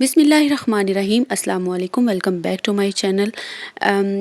Bismillahirrahmanirrahim. Assalamu alaikum. Welcome back to my channel.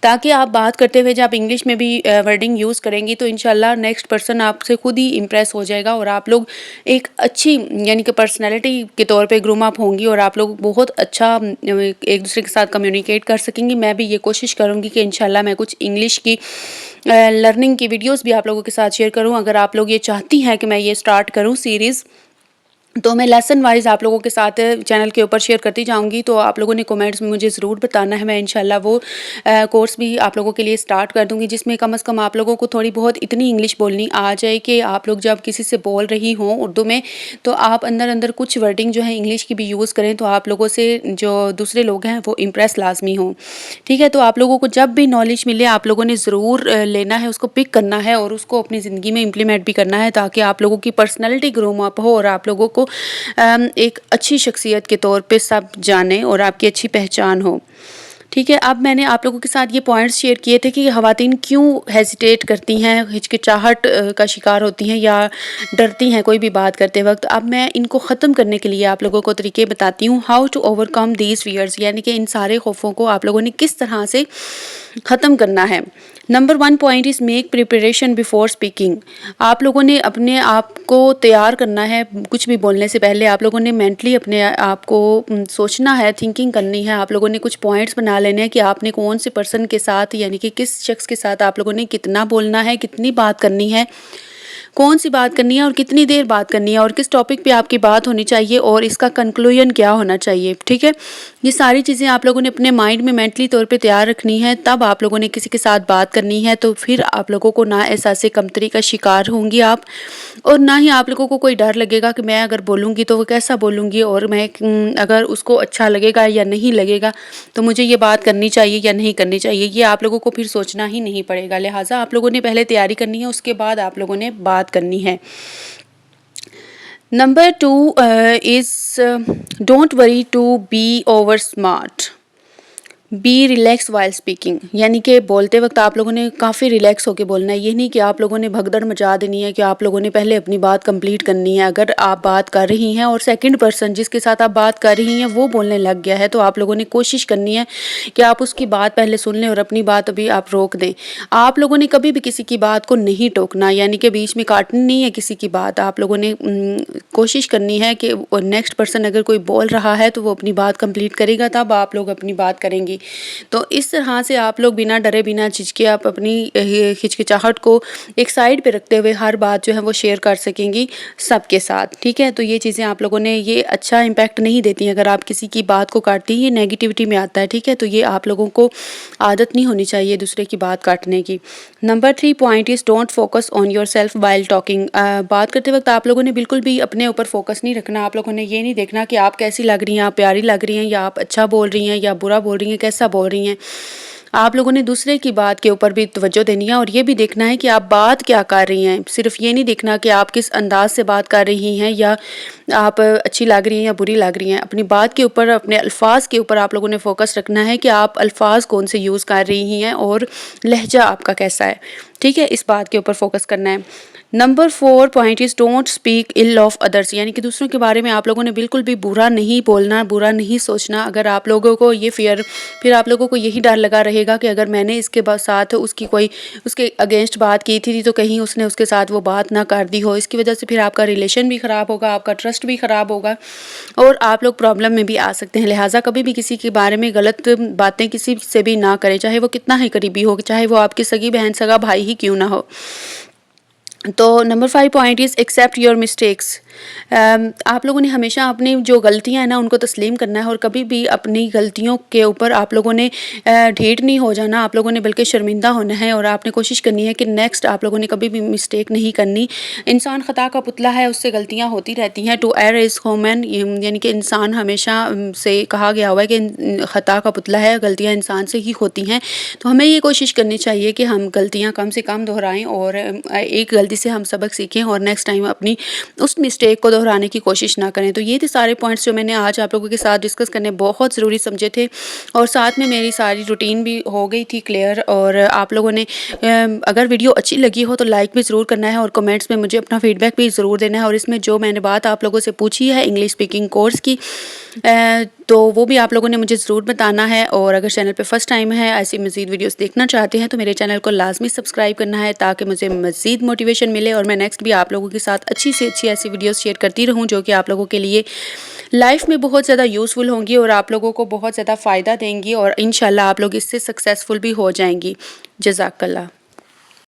تاکہ آپ بات کرتے ہوئے جب انگلش میں بھی ورڈنگ یوز کریں گی تو انشاءاللہ نیکسٹ پرسن آپ سے خود ہی امپریس ہو جائے گا اور آپ لوگ ایک اچھی یعنی کہ پرسنالٹی کے طور پہ گروم اپ ہوں گی اور آپ لوگ بہت اچھا ایک دوسرے کے ساتھ کمیونیکیٹ کر سکیں گی. میں بھی یہ کوشش کروں گی کہ انشاءاللہ میں کچھ انگلش کی لرننگ کی ویڈیوز بھی آپ لوگوں کے ساتھ شیئر کروں. اگر آپ لوگ یہ چاہتی ہیں کہ میں یہ سٹارٹ کروں سیریز تو میں لیسن وائز آپ لوگوں کے ساتھ چینل کے اوپر شیئر کرتی جاؤں گی. تو آپ لوگوں نے کومنٹس میں مجھے ضرور بتانا ہے. میں انشاءاللہ وہ کورس بھی آپ لوگوں کے لیے سٹارٹ کر دوں گی جس میں کم از کم آپ لوگوں کو تھوڑی بہت اتنی انگلش بولنی آ جائے کہ آپ لوگ جب کسی سے بول رہی ہوں اردو میں تو آپ اندر کچھ ورڈنگ جو ہے انگلش کی بھی یوز کریں تو آپ لوگوں سے جو دوسرے لوگ ہیں وہ امپریس لازمی ہوں. ٹھیک ہے, تو آپ لوگوں کو جب بھی نالج ملے آپ لوگوں نے ضرور لینا ہے, اس کو پک کرنا ہے اور اس کو اپنی زندگی میں امپلیمنٹ بھی کرنا ہے تاکہ آپ لوگوں کی پرسنالٹی گروم اپ ہو اور آپ لوگوں کو ایک اچھی شخصیت کے طور پہ سب جانیں اور آپ کی اچھی پہچان ہو. ٹھیک ہے, اب میں نے آپ لوگوں کے ساتھ یہ پوائنٹس شیئر کیے تھے کہ خواتین کیوں ہیزیٹیٹ کرتی ہیں, ہچکچاہٹ کا شکار ہوتی ہیں یا ڈرتی ہیں کوئی بھی بات کرتے وقت. اب میں ان کو ختم کرنے کے لیے آپ لوگوں کو طریقے بتاتی ہوں, how to overcome these fears, یعنی کہ ان سارے خوفوں کو آپ لوگوں نے کس طرح سے ختم کرنا ہے. Number 1 point is make preparation before speaking. آپ لوگوں نے اپنے آپ کو تیار کرنا ہے کچھ بھی بولنے سے پہلے. آپ لوگوں نے مینٹلی اپنے آپ کو سوچنا ہے, تھنکنگ کرنی ہے. آپ لوگوں نے کچھ پوائنٹس بنا لینے ہیں کہ آپ نے کون سے پرسن کے ساتھ یعنی کہ کس شخص کے ساتھ آپ لوگوں نے کتنا بولنا ہے, کتنی بات کرنی ہے, کون سی بات کرنی ہے اور کتنی دیر بات کرنی ہے اور کس ٹاپک پہ آپ کی بات ہونی چاہیے اور اس کا کنکلوژن کیا ہونا چاہیے. ٹھیک ہے, یہ ساری چیزیں آپ لوگوں نے اپنے مائنڈ میں مینٹلی طور پہ تیار رکھنی ہے. تب آپ لوگوں نے کسی کے ساتھ بات کرنی ہے تو پھر آپ لوگوں کو نہ احساس کمتری کا شکار ہوں گی آپ, اور نہ ہی آپ لوگوں کو کوئی ڈر لگے گا کہ میں اگر بولوں گی تو وہ کیسا بولوں گی اور میں اگر اس کو اچھا لگے گا یا نہیں لگے گا تو مجھے یہ بات کرنی چاہیے یا نہیں کرنی چاہیے. یہ آپ لوگوں کو پھر سوچنا ہی نہیں پڑے گا. لہٰذا آپ لوگوں نے پہلے تیاری کرنی ہے, اس کے بعد آپ لوگوں نے بات کرنی ہے. Number 2 is don't worry to be over smart, be relax while speaking. یعنی کہ بولتے وقت آپ لوگوں نے کافی ریلیکس ہو کے بولنا ہے. یہ نہیں کہ آپ لوگوں نے بھگدڑ مچا دینی ہے کہ آپ لوگوں نے پہلے اپنی بات کمپلیٹ کرنی ہے. اگر آپ بات کر رہی ہیں اور سیکنڈ پرسن جس کے ساتھ آپ بات کر رہی ہیں وہ بولنے لگ گیا ہے تو آپ لوگوں نے کوشش کرنی ہے کہ آپ اس کی بات پہلے سن لیں اور اپنی بات ابھی آپ روک دیں. آپ لوگوں نے کبھی بھی کسی کی بات کو نہیں ٹوکنا, یعنی کہ بیچ میں کاٹنی نہیں ہے کسی کی بات. آپ لوگوں نے کوشش کرنی ہے کہ نیکسٹ پرسن اگر کوئی بول رہا ہے تو وہ اپنی بات کمپلیٹ کرے گا تب آپ لوگ اپنی بات کریں گی. تو اس طرح سے آپ لوگ بنا ڈرے بنا جھجکے آپ اپنی ہچکچاہٹ کو ایک سائڈ پہ رکھتے ہوئے ہر بات جو ہے وہ شیئر کر سکیں گی سب کے ساتھ. ٹھیک ہے, تو یہ چیزیں آپ لوگوں نے یہ اچھا امپیکٹ نہیں دیتی ہیں. اگر آپ کسی کی بات کو کاٹتی ہیں یہ نیگیٹیوٹی میں آتا ہے. ٹھیک ہے, تو یہ آپ لوگوں کو عادت نہیں ہونی چاہیے دوسرے کی بات کاٹنے کی. Number 3 point is don't focus on your self while talking. بات کرتے وقت آپ لوگوں نے بالکل بھی اپنے اوپر فوکس نہیں رکھنا. آپ لوگوں نے یہ نہیں دیکھنا کہ آپ کیسی لگ رہی ہیں, آپ پیاری لگ رہی ہیں یا آپ اچھا بول رہی ہیں یا برا بول رہی ہیں, کیسا بول رہی ہیں. آپ لوگوں نے دوسرے کی بات کے اوپر بھی توجہ دینی ہے اور یہ بھی دیکھنا ہے کہ آپ بات کیا کر رہی ہیں. صرف یہ نہیں دیکھنا کہ آپ کس انداز سے بات کر رہی ہیں یا آپ اچھی لگ رہی ہیں یا بری لگ رہی ہیں. اپنی بات کے اوپر, اپنے الفاظ کے اوپر آپ لوگوں نے فوکس رکھنا ہے کہ آپ الفاظ کون سے یوز کر رہی ہیں اور لہجہ آپ کا کیسا ہے. ٹھیک ہے, اس بات کے اوپر فوکس کرنا ہے. Number 4 point is don't speak ill of others. یعنی کہ دوسروں کے بارے میں آپ لوگوں نے بالکل بھی برا نہیں بولنا, برا نہیں سوچنا. اگر آپ لوگوں کو یہ پھر آپ لوگوں کو یہی ڈر لگا رہے گا کہ اگر میں نے اس کے ساتھ اس کے اگینسٹ بات کی تھی تو کہیں اس نے اس کے ساتھ وہ بات نہ کر دی ہو. اس کی وجہ سے پھر آپ کا ریلیشن بھی خراب ہوگا, آپ کا ٹرسٹ بھی خراب ہوگا اور آپ لوگ پرابلم میں بھی آ سکتے ہیں. لہٰذا کبھی بھی کسی کے بارے میں غلط باتیں کسی سے بھی نہ کریں, چاہے وہ کتنا ہی قریبی ہو, چاہے وہ آپ کی سگی بہن سگا بھائی ہی کیوں نہ ہو. تو number 5 point is accept your mistakes. آپ لوگوں نے ہمیشہ اپنی جو غلطیاں ہیں نا ان کو تسلیم کرنا ہے اور کبھی بھی اپنی غلطیوں کے اوپر آپ لوگوں نے ڈھیٹ نہیں ہو جانا. آپ لوگوں نے بلکہ شرمندہ ہونا ہے اور آپ نے کوشش کرنی ہے کہ نیکسٹ آپ لوگوں نے کبھی بھی مسٹیک نہیں کرنی. انسان خطا کا پتلا ہے, اس سے غلطیاں ہوتی رہتی ہیں. ٹو ایئر از ہیومن, یعنی کہ انسان ہمیشہ سے کہا گیا ہوا ہے کہ خطا کا پتلا ہے, غلطیاں انسان سے ہی ہوتی ہیں. تو ہمیں یہ کوشش کرنی چاہیے کہ ہم غلطیاں کم سے کم دہرائیں اور ایک غلطی سے ہم سبق سیکھیں اور نیکسٹ ٹائم اپنی اس مسٹیک کو دہرانے کی کوشش نہ کریں. تو یہ تھے سارے پوائنٹس جو میں نے آج آپ لوگوں کے ساتھ ڈسکس کرنے بہت ضروری سمجھے تھے اور ساتھ میں میری ساری روٹین بھی ہو گئی تھی کلیئر. اور آپ لوگوں نے اگر ویڈیو اچھی لگی ہو تو لائک بھی ضرور کرنا ہے اور کمنٹس میں مجھے اپنا فیڈ بیک بھی ضرور دینا ہے. اور اس میں جو میں نے بات آپ لوگوں سے پوچھی ہے انگلش اسپیکنگ کورس کی تو وہ بھی آپ لوگوں نے مجھے ضرور بتانا ہے، اور اگر چینل پہ فرسٹ ٹائم ہے ایسی مزید ویڈیوز دیکھنا چاہتے ہیں تو میرے چینل کو لازمی سبسکرائب کرنا ہے تاکہ مجھے مزید موٹیویشن ملے اور میں نیکسٹ بھی آپ لوگوں کے ساتھ اچھی سے اچھی ایسی ویڈیوز شیئر کرتی رہوں جو کہ آپ لوگوں کے لیے لائف میں بہت زیادہ یوزفل ہوں گی اور آپ لوگوں کو بہت زیادہ فائدہ دیں گی، اور انشاءاللہ آپ لوگ اس سے سکسیزفل بھی ہو جائیں گی۔ جزاک اللہ۔